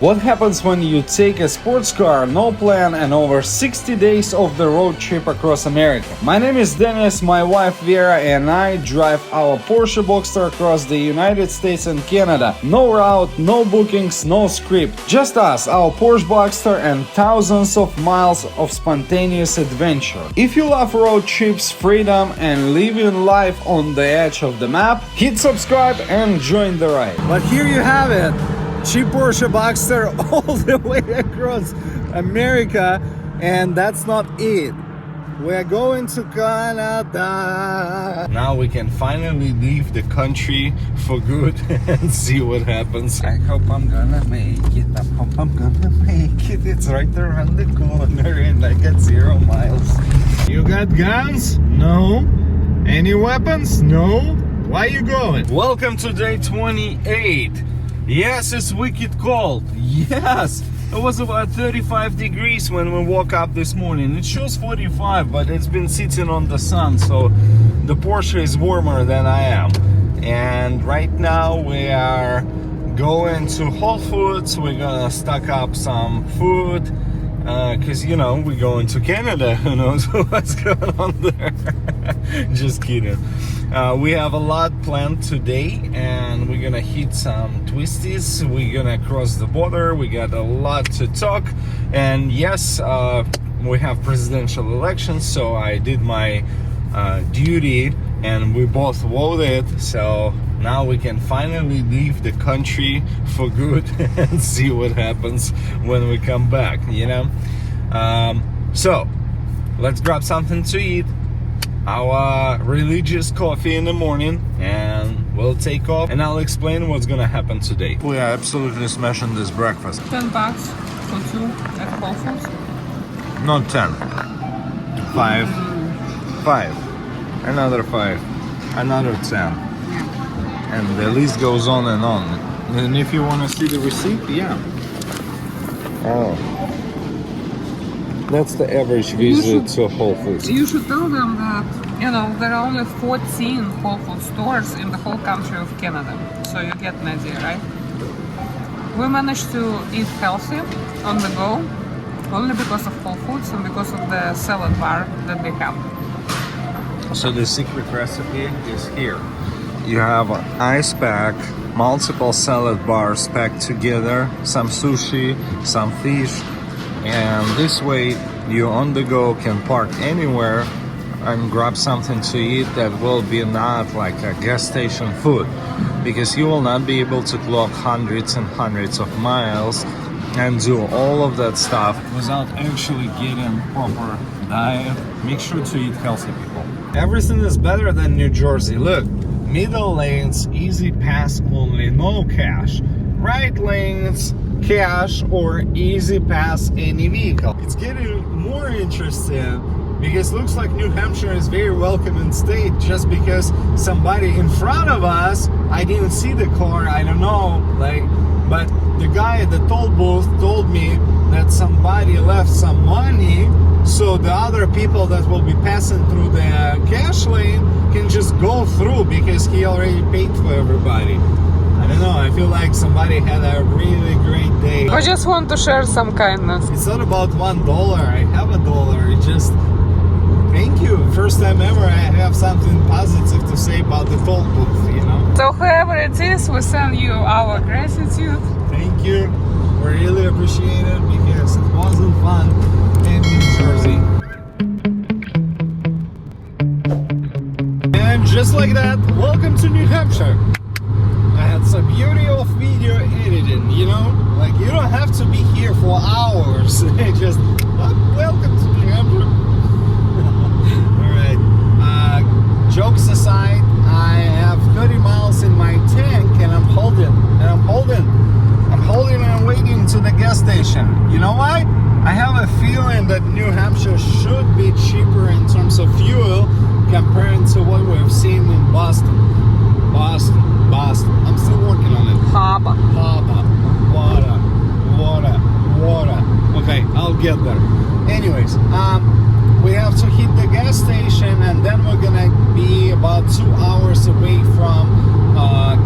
What happens when you take a sports car, no plan, and over 60 days of the road trip across America? My name is Dennis, my wife Vera, and I drive our Porsche Boxster across the United States and Canada. No route, no bookings, no script. Just us, our Porsche Boxster, and thousands of miles of spontaneous adventure. If you love road trips, freedom, and living life on the edge of the map, hit subscribe and join the ride. But here you have it. Cheap Porsche Boxster all the way across America, and that's not it. We're going to Canada. Now we can finally leave the country for good and see what happens. I hope I'm gonna make it. I hope I'm gonna make it. It's right around the corner and I got 0 miles. You got guns? No. Any weapons? No. Why you going? Welcome to day 28. Yes, it's wicked cold. Yes, it was about 35 degrees when we woke up this morning. It shows 45, but it's been sitting on the sun, so the Porsche is warmer than I am. And right now we are going to Whole Foods. We're gonna stock up some food because you know we're going to Canada. Who knows what's going on there? Just kidding. We have a lot planned today, and we're gonna hit some twisties. We're gonna cross the border. We got a lot to talk, and yes, we have presidential elections, so I did my duty and we both voted, so now we can finally leave the country for good and see what happens when we come back, you know. So let's grab something to eat, our religious coffee in the morning, and we'll take off, and I'll explain what's gonna happen today. We are absolutely smashing this breakfast. $10 for two at Whole Foods. Not 10. 5. 5. Another 5. Another 10. And the list goes on and on. And if you want to see the receipt, yeah. Oh. That's the average visit to Whole Foods. You should tell them that, you know, there are only 14 Whole Food stores in the whole country of Canada. So you get an idea, right? We managed to eat healthy on the go only because of Whole Foods and because of the salad bar that we have. So the secret recipe is here. You have an ice pack, multiple salad bars packed together, some sushi, some fish, and this way you on the go can park anywhere and grab something to eat that will be not like a gas station food, because you will not be able to clock hundreds and hundreds of miles and do all of that stuff without actually getting proper diet. Make sure to eat healthy, people. Everything is better than New Jersey. Look, middle lanes, easy pass only, no cash. Right lanes, cash or easy pass any vehicle. It's getting more interesting because it looks like New Hampshire is very welcoming state, just because somebody in front of us, I didn't see the car, I don't know, like, but the guy at the toll booth told me that somebody left some money, so the other people that will be passing through the cash lane can just go through because he already paid for everybody. I don't know, I feel like somebody had a really great day. I just want to share some kindness. It's not about $1, I have $1, it just, thank you. First time ever I have something positive to say about the toll booth, you know. So whoever it is, we send you our gratitude. Thank you. We really appreciate it because it wasn't fun in New Jersey. And just like that, welcome to New Hampshire. That's the beauty of video editing, you know? Like, you don't have to be here for hours. Just, welcome to New Hampshire. Alright, jokes aside, I have 30 miles in my tank and I'm holding and I'm waiting to the gas station. You know why? I have a feeling that New Hampshire should be cheaper in terms of fuel compared to what we've seen in Boston. I'm still working on it. Harbor. Water. Okay, I'll get there. Anyways, we have to hit the gas station, and then we're gonna be about 2 hours away from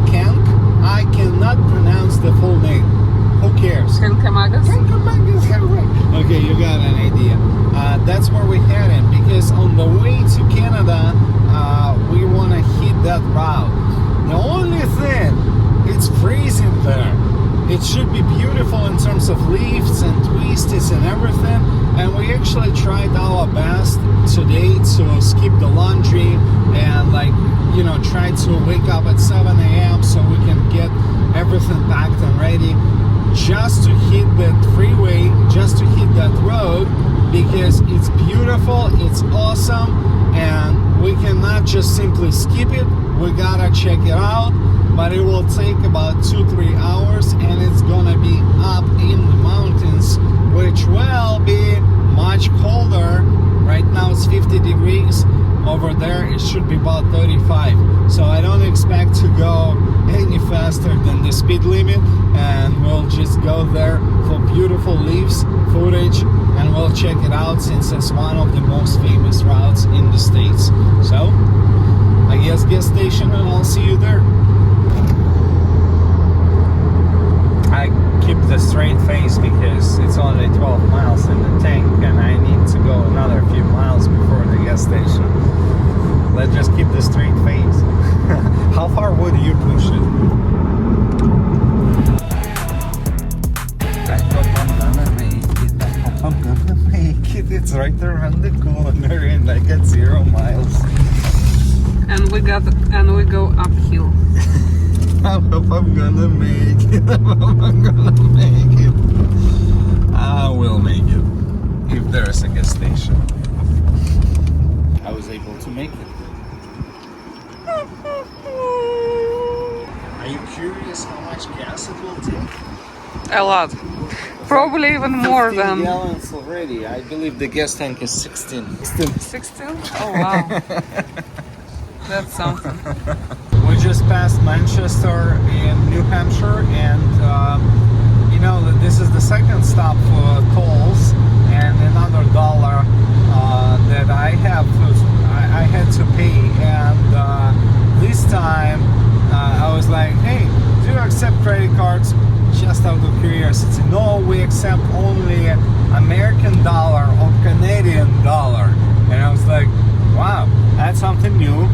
Kanc. I cannot pronounce the full name. Who cares? Kancamagus. Kancamagus, right. Okay, you got an idea. That's where we're heading, because on the way to Canada, we want to hit that route. The only thing, it's freezing there. It should be beautiful in terms of lifts and twists and everything, and we actually tried our best today to skip the laundry and, like, you know, try to wake up at 7 a.m. so we can get everything packed and ready just to hit that freeway, just to hit that road, because it's beautiful, it's awesome, and we cannot just simply skip it. We gotta check it out, but it will take about 2-3 hours, and it's gonna be up in the mountains, which will be much colder. Right now it's 50 degrees. Over there it should be about 35. So I don't expect to go any faster than the speed limit, and we'll just go there for beautiful leaves, footage, and we'll check it out since it's one of the most famous routes in the States. So I guess gas station, and I'll see you there. I keep the straight face because it's only 12 miles in the tank, and I need to go another few miles before the gas station. Let's just keep the straight face. How far would you push it? I hope I'm gonna make it. I hope I'm gonna make it. It's right around the corner, and I got 0 miles. And we go uphill. I hope I'm gonna make it. I hope I'm gonna make it. I will make it if there's a gas station. I was able to make it. Are you curious how much gas it will take? A lot. Probably even more 15 than gallons already. I believe the gas tank is 16. 16. Oh wow, that's something. We just passed Manchester in New Hampshire, and you know, this is the second stop for tolls, and another $1 that I had to pay, and this time I was like, hey, do you accept credit cards? Just out of curiosity. No, we accept only American dollar or Canadian dollar. And I was like, wow, that's something new.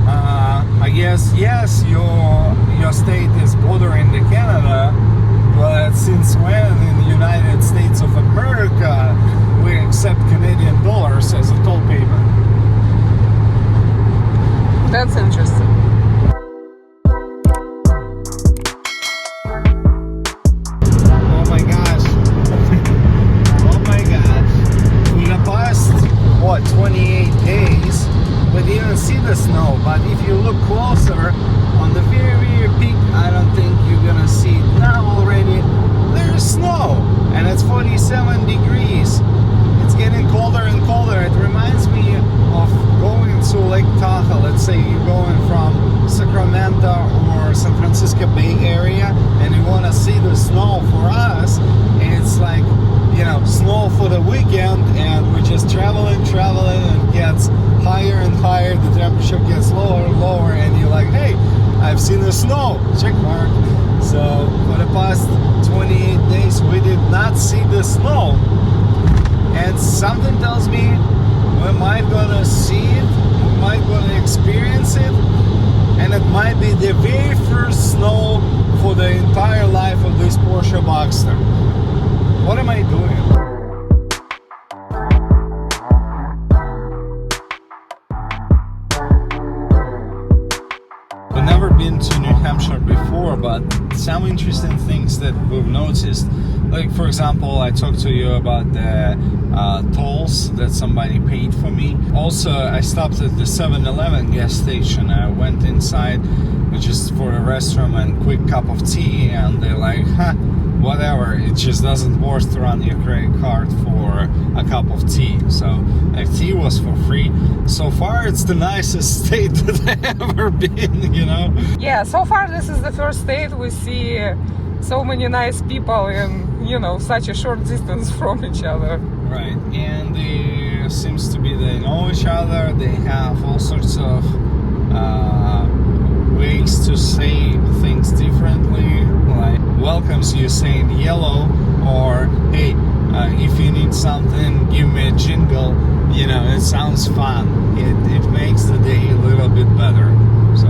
I guess, yes, your state is bordering to Canada, but since when in the United States of America we accept Canadian dollars as a toll payment? That's interesting. Oh my gosh. Oh my gosh. For the past, 28 days, we didn't see the snow, but if you look closer on the very, very peak, I don't think you're gonna see it now already. There's snow, and it's 47 degrees. It's getting colder and colder. It reminds me of going to Lake Tahoe. Let's say you're going from Sacramento or San Francisco Bay Area, and you want to see the snow. For us, it's like, you know, snow for the weekend, and we're just traveling, and it gets higher and higher. The temperature gets lower and lower, and you're like, hey, I've seen the snow, check mark. So for the past 28 days we did not see the snow, and something tells me we might gonna see it, we might gonna experience it, and it might be the very first snow for the entire life of this Porsche Boxster. What am I doing? I've never been to New Hampshire before, but some interesting things that we've noticed. Like, for example, I talked to you about the tolls that somebody paid for me. Also, I stopped at the 7-Eleven gas station. I went inside just for a restroom and quick cup of tea, and they're like, whatever, it just doesn't worth to run your credit card for a cup of tea. So tea was for free. So far it's the nicest state that I've ever been, you know? Yeah, so far this is the first state we see so many nice people in, you know, such a short distance from each other. Right, and they seems to be they know each other. They have all sorts of ways to say things differently, like welcomes you saying yellow, or hey, if you need something, give me a jingle. You know, it sounds fun. It makes the day a little bit better. So.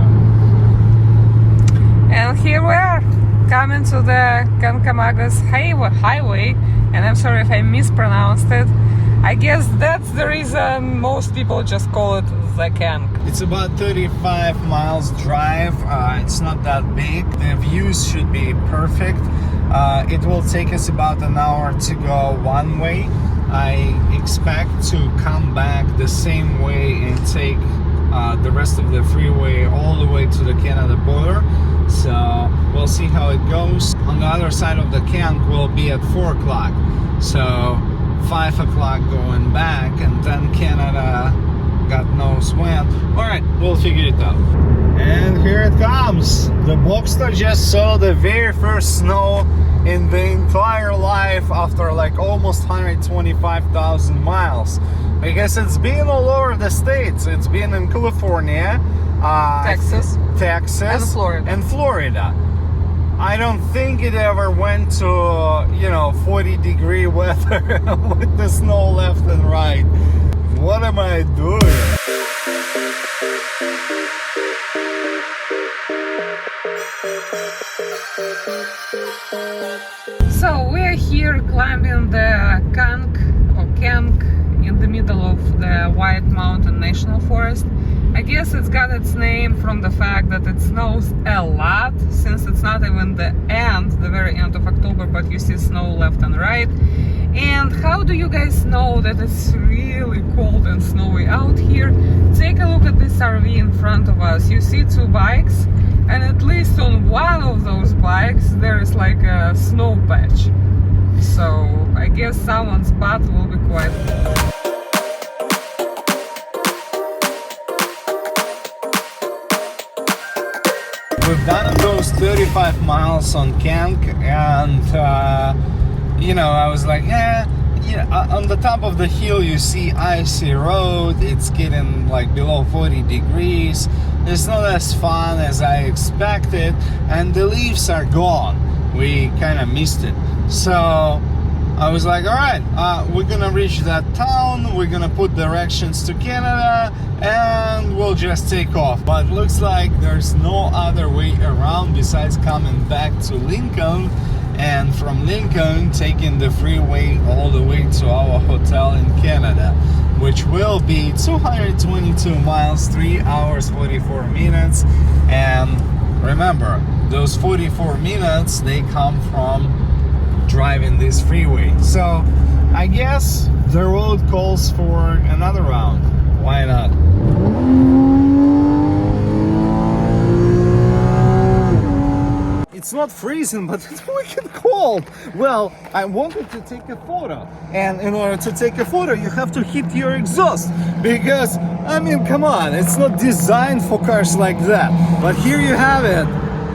And here we are, coming to the Kancamagus highway, and I'm sorry if I mispronounced it. I guess that's the reason most people just call it the Kanc. It's about 35 miles drive. It's not that big. The views should be perfect. It will take us about an hour to go one way. I expect to come back the same way and take the rest of the freeway all the way to the Canada border. So we'll see how it goes. On the other side of the Kanc will be at 4 o'clock. So 5 o'clock going back, and then Canada, God knows when. Alright, we'll figure it out. And here it comes. The Boxster just saw the very first snow in the entire life after like almost 125,000 miles. I guess it's been all over the states. It's been in California, Texas, and Florida. I don't think it ever went to, 40-degree weather with the snow left and right. What am I doing? So we're here climbing the Kanc in the middle of the White Mountain National Forest. I guess it's got its name from the fact that it snows a lot, since it's not even the very end of October, but you see snow left and right. And how do you guys know that it's really cold and snowy out here? Take a look at this RV in front of us. You see two bikes, and at least on one of those bikes there is like a snow patch. So I guess someone's butt will be quite cold. We've done those 35 miles on Kanc, and I was like, on the top of the hill you see icy road. It's getting like below 40 degrees. It's not as fun as I expected, and the leaves are gone. We kind of missed it. So I was like, all right, we're gonna reach that town, we're gonna put directions to Canada, and we'll just take off. But looks like there's no other way around besides coming back to Lincoln, and from Lincoln taking the freeway all the way to our hotel in Canada, which will be 222 miles, 3 hours 44 minutes. And remember, those 44 minutes, they come from driving this freeway. So I guess the road calls for another round. Why not? It's not freezing, but it's wicked cold. Well, I wanted to take a photo, and in order to take a photo you have to hit your exhaust, because I mean, come on, it's not designed for cars like that. But here you have it,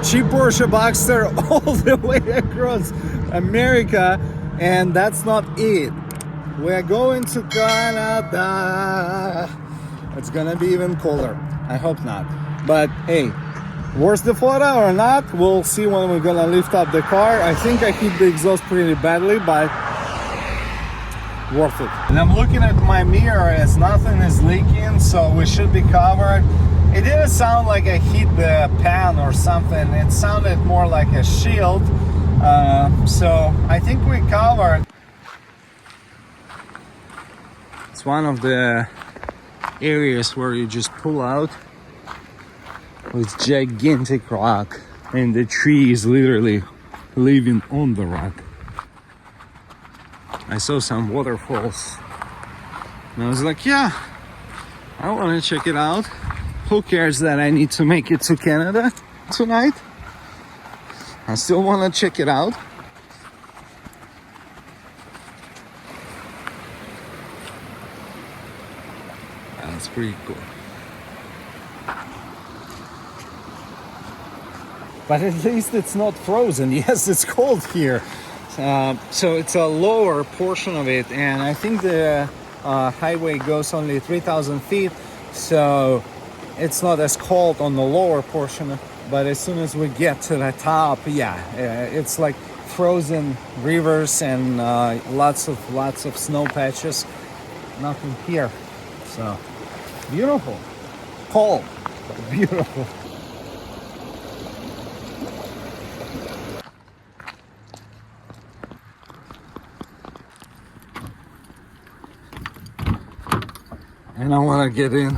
cheap Porsche Boxster all the way across America. And that's not it. We're going to Canada. It's gonna be even colder. I hope not. But hey, worth the photo or not, we'll see when we're gonna lift up the car. I think I hit the exhaust pretty badly, but worth it. And I'm looking at my mirror as nothing is leaking, so we should be covered. It didn't sound like I hit the pan or something. It sounded more like a shield. So I think we covered. It's one of the areas where you just pull out with gigantic rock, and the tree is literally living on the rock. I saw some waterfalls, and I was like, yeah, I want to check it out. Who cares that I need to make it to Canada tonight? I still want to check it out. That's pretty cool. But at least it's not frozen. Yes, it's cold here. So it's a lower portion of it, and I think the highway goes only 3,000 feet, so it's not as cold on the lower portion, but as soon as we get to the top, yeah, it's like frozen rivers and lots of snow patches. Nothing here, so beautiful, cold, but beautiful. And I want to get in.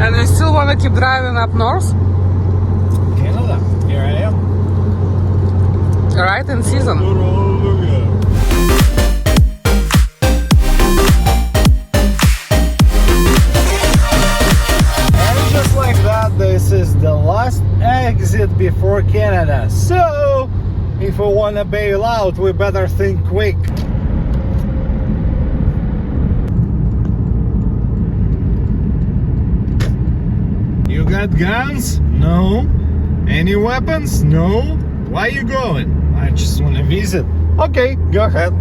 And you still want to keep driving up north? Canada, here I am. Right in season. And just like that, this is the last exit before Canada. So, if we want to bail out, we better think quick. You got guns? No. Any weapons? No. Why you going? I just want to visit. Okay, go ahead.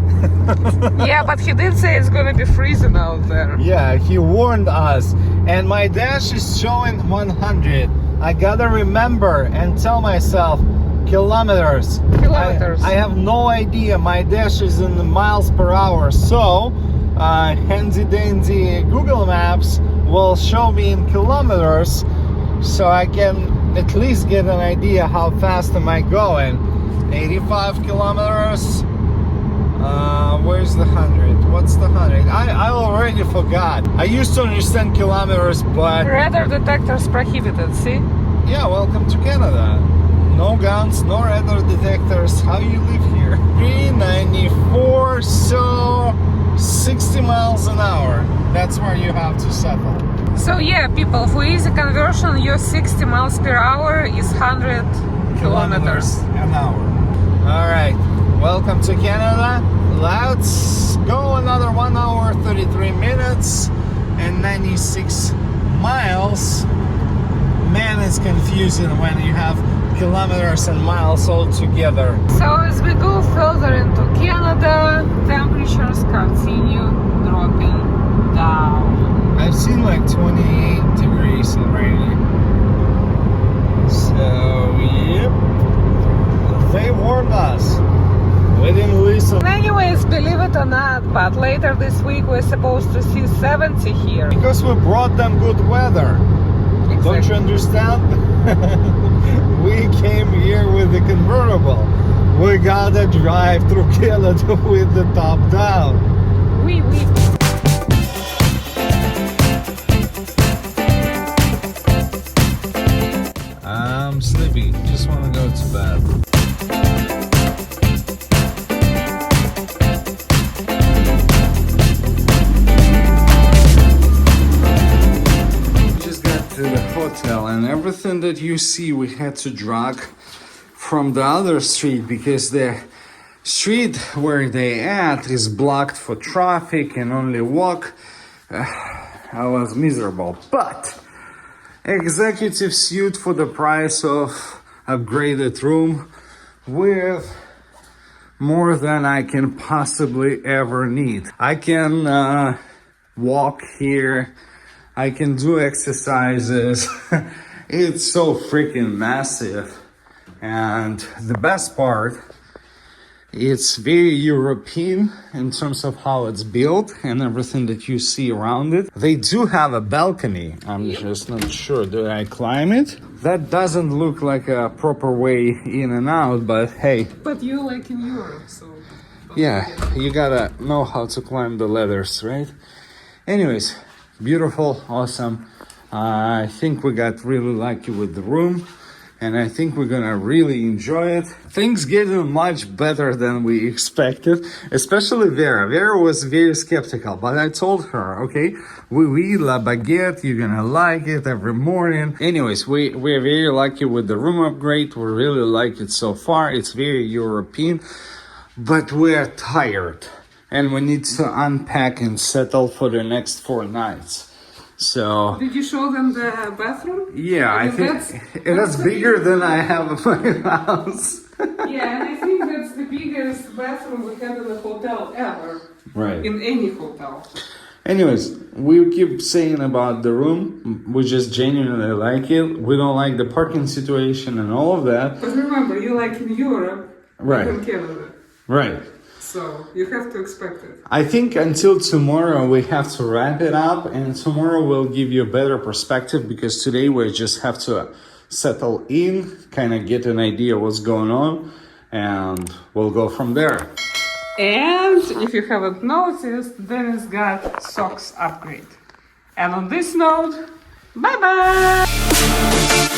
Yeah, but he did say it's gonna be freezing out there. Yeah, he warned us. And my dash is showing 100. I gotta remember and tell myself kilometers. I have no idea. My dash is in the miles per hour. So, handy dandy Google Maps will show me in kilometers, so I can at least get an idea how fast am I going. 85 kilometers. Where's the 100? What's the 100? I already forgot. I used to understand kilometers, but Radar detectors prohibited, see? yeah, welcome to Canada. No guns, no radar detectors. How you live here? 394, so 60 miles an hour. That's where you have to settle. So yeah, people, for easy conversion, your 60 miles per hour is 100 kilometers an hour. All right, welcome to Canada. Let's go another 1 hour, 33 minutes and 96 miles. Man, it's confusing when you have kilometers and miles all together. So as we go further into Canada, temperatures continue dropping down. I've seen like 28 degrees already. So, yep. They warned us. We didn't listen. Anyways, believe it or not, but later this week we're supposed to see 70 here. Because we brought them good weather. Exactly. Don't you understand? We came here with the convertible. We gotta drive through Canada with the top down. Oui. I'm sleepy. Just want to go to bed. To the hotel, and everything that you see we had to drag from the other street because the street where they at is blocked for traffic and only walk. I was miserable, but executive suite for the price of upgraded room with more than I can possibly ever need. I can walk here, I can do exercises. It's so freaking massive. And the best part, it's very European in terms of how it's built and everything that you see around it. They do have a balcony. I'm just not sure. Do I climb it? That doesn't look like a proper way in and out, but hey. But you like in Europe, so... Yeah, you gotta know how to climb the ladders, right? Anyways, beautiful, awesome. I think we got really lucky with the room, and I think we're gonna really enjoy it. Things getting much better than we expected, especially Vera. Vera was very skeptical, but I told her, okay, we la baguette, you're gonna like it every morning. Anyways, we're very lucky with the room upgrade. We really like it so far. It's very European, but we're tired and we need to unpack and settle for the next 4 nights. So Did you show them the bathroom? yeah, I think it is bigger than I have in my house. Yeah, and I think that's the biggest bathroom we have in a hotel ever. Right. In any hotel. Anyways, we keep saying about the room. We just genuinely like it. We don't like the parking situation and all of that. But remember, you like in Europe, Right. not in Canada. Right. So you have to expect it. I think until tomorrow we have to wrap it up, and tomorrow we'll give you a better perspective because today we just have to settle in, kind of get an idea what's going on, and we'll go from there. And if you haven't noticed, Dennis got socks upgrade. And on this note, bye bye!